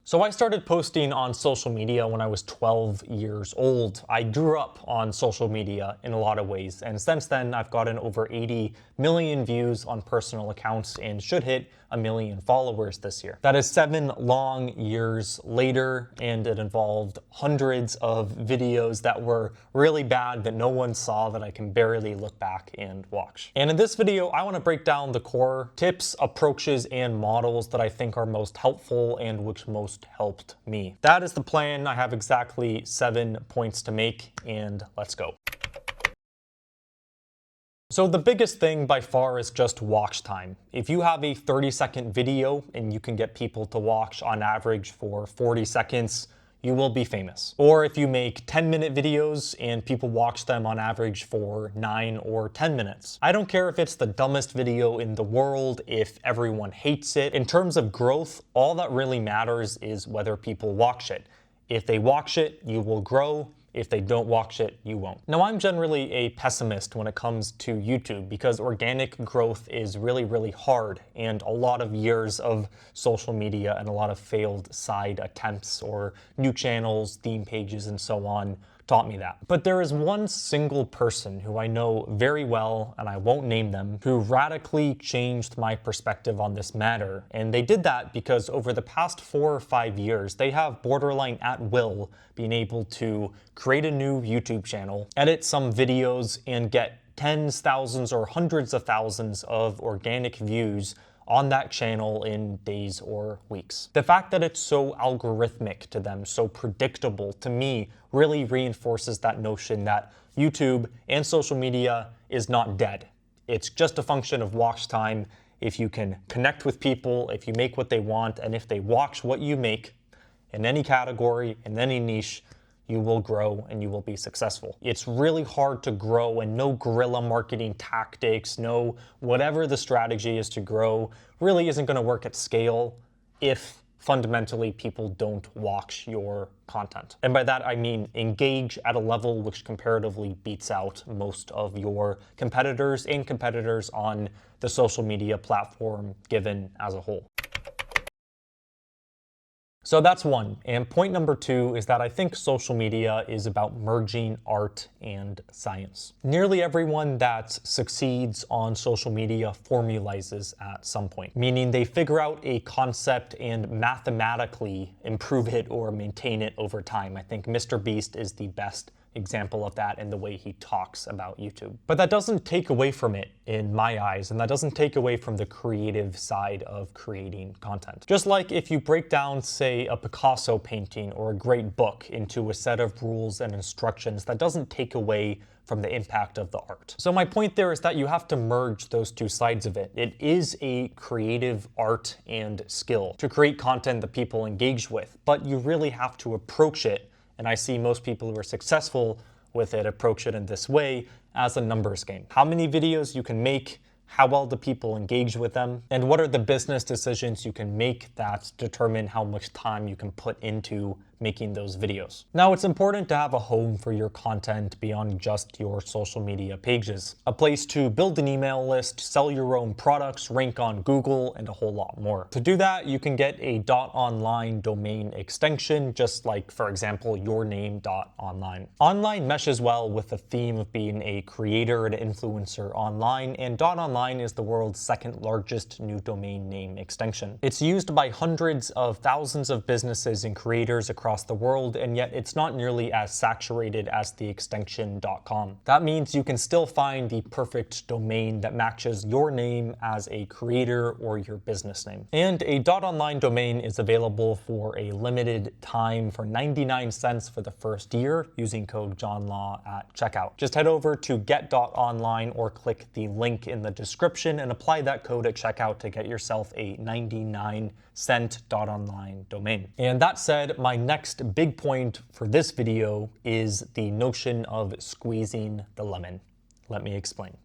So I started posting on social media when I was 12 years old. I grew up on social media in a lot of ways, and since then I've gotten over 80 million views on personal accounts and should hit 1 million followers this year. That is 7 long years later, and it involved hundreds of videos that were really bad that no one saw, that I can barely look back and watch. And in this video, I want to break down the core tips, approaches, and models that I think are most helpful and which most helped me. That is the plan. I have exactly 7 points to make, and let's go. So the biggest thing by far is just watch time. If you have a 30-second video and you can get people to watch on average for 40 seconds, you will be famous. Or if you make 10-minute videos and people watch them on average for 9 or 10 minutes. I don't care if it's the dumbest video in the world, if everyone hates it. In terms of growth, all that really matters is whether people watch it. If they watch it, you will grow. If they don't watch it, you won't. Now, I'm generally a pessimist when it comes to YouTube because organic growth is really, really hard, and a lot of years of social media and a lot of failed side attempts or new channels, theme pages, and so on taught me that. But there is one single person who I know very well, and I won't name them, who radically changed my perspective on this matter. And they did that because over the past 4 or 5 years, they have borderline at will been able to create a new YouTube channel, edit some videos, and get tens, thousands, or hundreds of thousands of organic views on that channel in days or weeks. The fact that it's so algorithmic to them, so predictable, to me, really reinforces that notion that YouTube and social media is not dead. It's just a function of watch time. If you can connect with people, if you make what they want, and if they watch what you make in any category, in any niche, you will grow and you will be successful. It's really hard to grow, and no guerrilla marketing tactics, no whatever the strategy is to grow really isn't going to work at scale if fundamentally people don't watch your content. And by that I mean engage at a level which comparatively beats out most of your competitors and competitors on the social media platform given as a whole. So that's one. And point number 2 is that I think social media is about merging art and science. Nearly everyone that succeeds on social media formalizes at some point, meaning they figure out a concept and mathematically improve it or maintain it over time. I think Mr. Beast is the best example of that in the way he talks about YouTube. But that doesn't take away from it in my eyes, and that doesn't take away from the creative side of creating content. Just like if you break down, say, a Picasso painting or a great book into a set of rules and instructions, that doesn't take away from the impact of the art. So my point there is that you have to merge those two sides of it. It is a creative art and skill to create content that people engage with, but you really have to approach it, and I see most people who are successful with it approach it in this way, as a numbers game. How many videos you can make, how well do people engage with them, and what are the business decisions you can make that determine how much time you can put into making those videos. Now, it's important to have a home for your content beyond just your social media pages. A place to build an email list, sell your own products, rank on Google, and a whole lot more. To do that, you can get a .online domain extension, just like, for example, yourname.online. Online meshes well with the theme of being a creator and influencer online, and .online is the world's 2nd largest new domain name extension. It's used by hundreds of thousands of businesses and creators across the world, and yet it's not nearly as saturated as the extension .com. That means you can still find the perfect domain that matches your name as a creator or your business name. And a .online domain is available for a limited time for 99 cents for the first year using code JohnLaw at checkout. Just head over to get.online or click the link in the description and apply that code at checkout to get yourself a 99-cent .online domain. And that said, my next big point for this video is the notion of squeezing the lemon. Let me explain.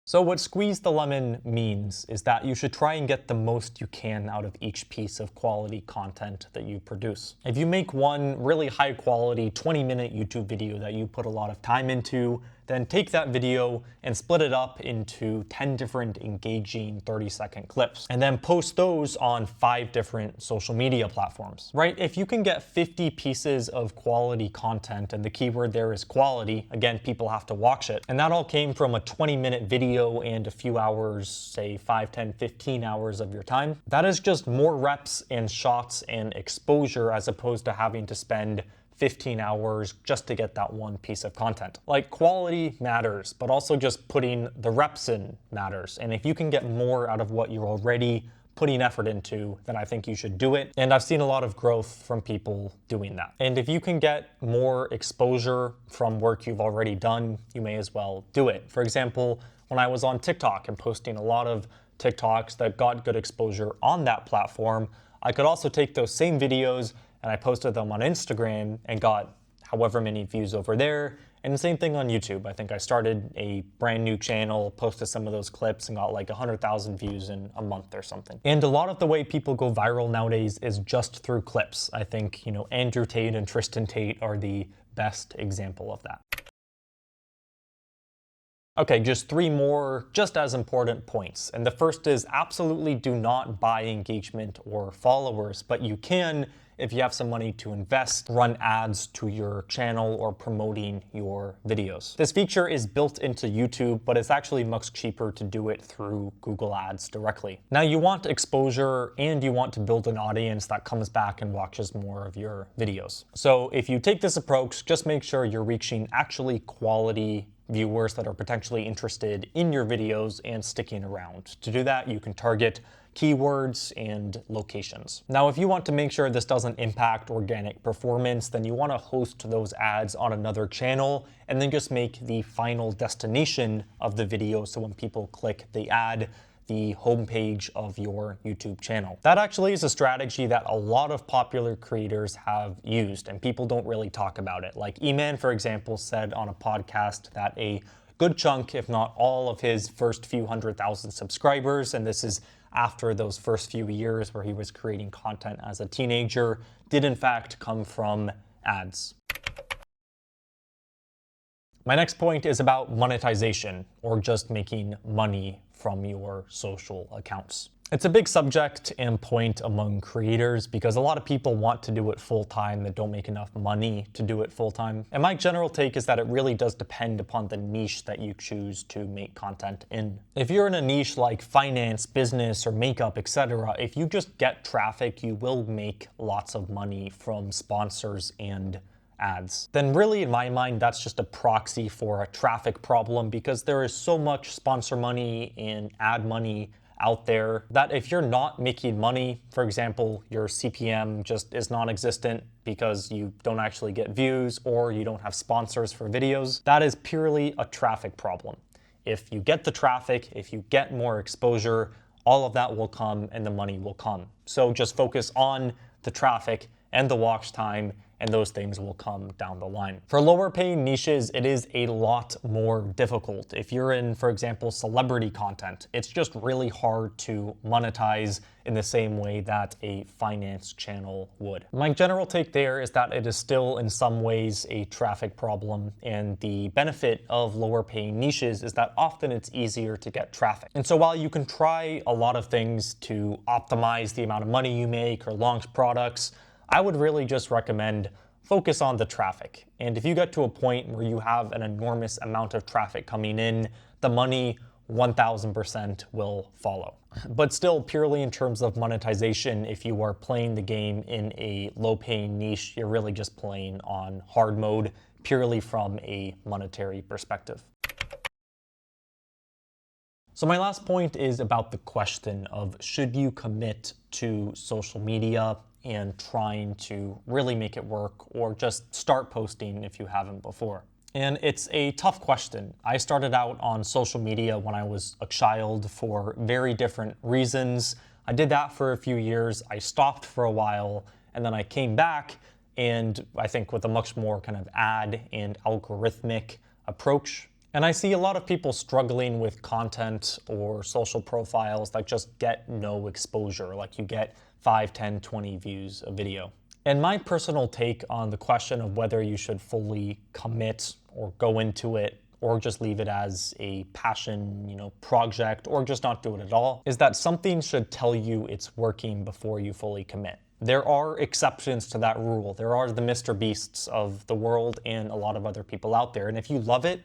So what squeeze the lemon means is that you should try and get the most you can out of each piece of quality content that you produce. If you make one really high quality 20-minute YouTube video that you put a lot of time into, then take that video and split it up into 10 different engaging 30-second clips, and then post those on 5 different social media platforms, right? If you can get 50 pieces of quality content, and the keyword there is quality, again, people have to watch it, and that all came from a 20-minute video and a few hours, say 5, 10, 15 hours of your time, that is just more reps and shots and exposure as opposed to having to spend 15 hours just to get that one piece of content. Like, quality matters, but also just putting the reps in matters. And if you can get more out of what you're already putting effort into, then I think you should do it. And I've seen a lot of growth from people doing that. And if you can get more exposure from work you've already done, you may as well do it. For example, when I was on TikTok and posting a lot of TikToks that got good exposure on that platform, I could also take those same videos and I posted them on Instagram and got however many views over there. And the same thing on YouTube. I think I started a brand new channel, posted some of those clips, and got like 100,000 views in a month or something. And a lot of the way people go viral nowadays is just through clips. I think, Andrew Tate and Tristan Tate are the best example of that. Okay, just 3 more just as important points. And the first is absolutely do not buy engagement or followers, but you can, if you have some money to invest, run ads to your channel or promoting your videos. This feature is built into YouTube, but it's actually much cheaper to do it through Google Ads directly. Now, you want exposure and you want to build an audience that comes back and watches more of your videos. So if you take this approach, just make sure you're reaching actually quality viewers that are potentially interested in your videos and sticking around. To do that, you can target keywords and locations. Now, if you want to make sure this doesn't impact organic performance, then you want to host those ads on another channel and then just make the final destination of the video so when people click the ad, the homepage of your YouTube channel. That actually is a strategy that a lot of popular creators have used, and people don't really talk about it. Like E-Man, for example, said on a podcast that a good chunk, if not all, of his first few 100,000 subscribers, and this is after those first few years where he was creating content as a teenager, did in fact come from ads. My next point is about monetization, or just making money from your social accounts. It's a big subject and point among creators because a lot of people want to do it full-time that don't make enough money to do it full-time. And my general take is that it really does depend upon the niche that you choose to make content in. If you're in a niche like finance, business, or makeup, etc., if you just get traffic, you will make lots of money from sponsors and ads. Then really, in my mind, that's just a proxy for a traffic problem because there is so much sponsor money and ad money out there that if you're not making money, for example, your CPM just is non-existent because you don't actually get views or you don't have sponsors for videos, that is purely a traffic problem. If you get the traffic, if you get more exposure, all of that will come and the money will come. So just focus on the traffic and the watch time, and those things will come down the line. For lower paying niches, it is a lot more difficult. If you're in, for example, celebrity content, it's just really hard to monetize in the same way that a finance channel would. My general take there is that it is still in some ways a traffic problem, and the benefit of lower paying niches is that often it's easier to get traffic. And so while you can try a lot of things to optimize the amount of money you make or launch products, I would really just recommend focus on the traffic. And if you get to a point where you have an enormous amount of traffic coming in, the money 1000% will follow. But still, purely in terms of monetization, if you are playing the game in a low-paying niche, you're really just playing on hard mode, purely from a monetary perspective. So my last point is about the question of should you commit to social media and trying to really make it work, or just start posting if you haven't before. And it's a tough question. I started out on social media when I was a child for very different reasons. I did that for a few years. I stopped for a while, and then I came back, and I think with a much more kind of ad and algorithmic approach. And I see a lot of people struggling with content or social profiles that just get no exposure, like you get 5, 10, 20 views a video. And my personal take on the question of whether you should fully commit or go into it or just leave it as a passion, project, or just not do it at all, is that something should tell you it's working before you fully commit. There are exceptions to that rule. There are the Mr. Beasts of the world and a lot of other people out there. And if you love it,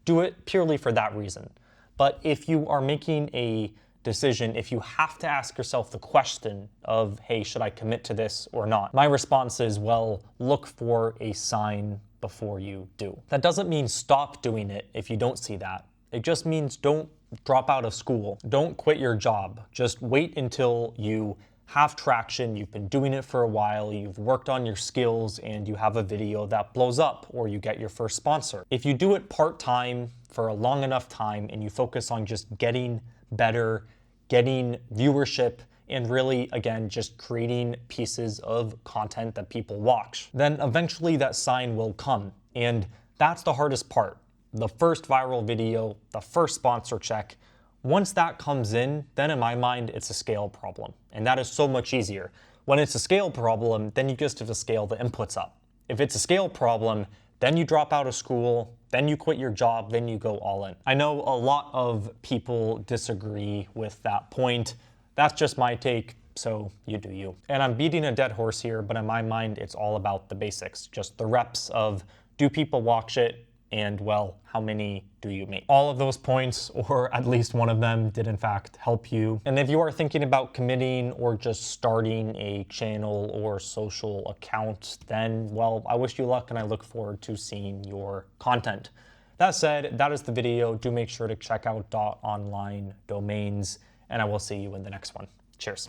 do it purely for that reason. But if you are making a decision, if you have to ask yourself the question of, hey, should I commit to this or not? My response is, well, look for a sign before you do. That doesn't mean stop doing it if you don't see that. It just means don't drop out of school. Don't quit your job. Just wait until you have traction, you've been doing it for a while, you've worked on your skills, and you have a video that blows up, or you get your first sponsor. If you do it part-time for a long enough time and you focus on just getting better, getting viewership, and really, again, just creating pieces of content that people watch, then eventually that sign will come. And that's the hardest part. The first viral video, the first sponsor check, once that comes in, then in my mind, it's a scale problem. And that is so much easier. When it's a scale problem, then you just have to scale the inputs up. If it's a scale problem, then you drop out of school, then you quit your job, then you go all in. I know a lot of people disagree with that point. That's just my take, so you do you. And I'm beating a dead horse here, but in my mind, it's all about the basics, just the reps of, do people watch it? And, well, how many do you make? All of those points, or at least one of them, did in fact help you. And if you are thinking about committing or just starting a channel or social account, then, well, I wish you luck and I look forward to seeing your content. That said, that is the video. Do make sure to check out .online domains, and I will see you in the next one. Cheers.